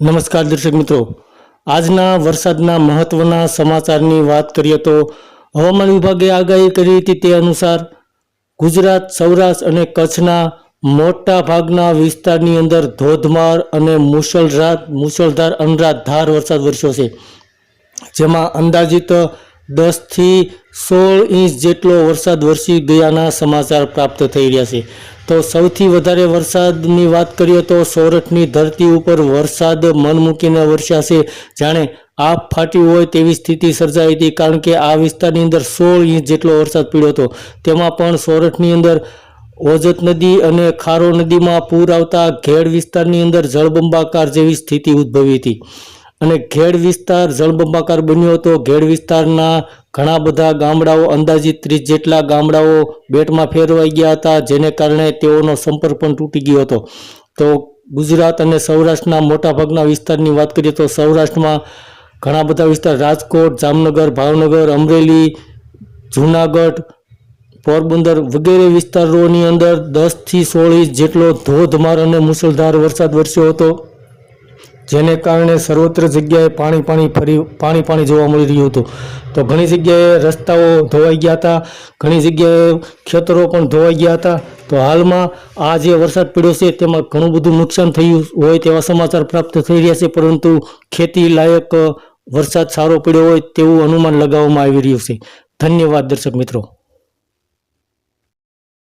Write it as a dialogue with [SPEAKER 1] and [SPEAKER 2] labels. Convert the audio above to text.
[SPEAKER 1] નમસ્કાર દર્શક મિત્રો, આજના વરસાદના મહત્વના સમાચારની વાત કરીએ તો હવામાન વિભાગે આગાહી કરી હતી તે અનુસાર ગુજરાત, સૌરાષ્ટ્ર અને કચ્છના મોટા ભાગના વિસ્તારની અંદર ધોધમાર અને મુશળધાર અનરાધાર વરસાદ વરસ્યો છે, જેમાં અંદાજિત 10થી 16 ઇંચ જેટલો વરસાદ વરસી ગયાના સમાચાર પ્રાપ્ત થઈ રહ્યા છે। તો સૌથી વધારે વરસાદની વાત કરીએ તો સોરઠની ધરતી ઉપર વરસાદ મન મૂકીને વરસ્યા છે, જાણે આપ ફાટી હોય તેવી સ્થિતિ સર્જાઈ હતી, કારણ કે આ વિસ્તારની અંદર 16 ઇંચ જેટલો વરસાદ પડ્યો હતો। તેમાં પણ સોરઠની અંદર ઓજત નદી અને ખારો નદીમાં પૂર આવતા ઘેડ વિસ્તારની અંદર જળબંબાકાર જેવી સ્થિતિ ઉદ્ભવી હતી અને ઘેડ વિસ્તાર જળબંબાકાર બન્યો હતો। ઘેડ વિસ્તારના ઘણા બધા ગામડાઓ, અંદાજિત 30 જેટલા ગામડાઓ બેટમાં ફેરવાઈ ગયા હતા, જેને કારણે તેઓનો સંપર્ક પણ તૂટી ગયો હતો। તો ગુજરાત અને સૌરાષ્ટ્રના મોટાભાગના વિસ્તારની વાત કરીએ તો સૌરાષ્ટ્રમાં ઘણા બધા વિસ્તાર રાજકોટ, જામનગર, ભાવનગર, અમરેલી, જૂનાગઢ, પોરબંદર વગેરે વિસ્તારોની અંદર 10થી 16 ઇંચ જેટલો ધોધમાર અને મુશળધાર વરસાદ વરસ્યો હતો, જેને કારણે સર્વત્ર જગ્યાએ પાણી જોવા મળી રહ્યું હતું। તો ઘણી જગ્યાએ રસ્તાઓ ધોવાઈ ગયા હતા, ઘણી જગ્યાએ ખેતરો પણ ધોવાઈ ગયા હતા। તો હાલમાં આ જે વરસાદ પડ્યો છે તેમાં ઘણું બધું નુકસાન થયું હોય તેવા સમાચાર પ્રાપ્ત થઈ રહ્યા છે, પરંતુ ખેતી લાયક વરસાદ સારો પડ્યો હોય તેવું અનુમાન લગાવવામાં આવી રહ્યું છે। ધન્યવાદ દર્શક મિત્રો।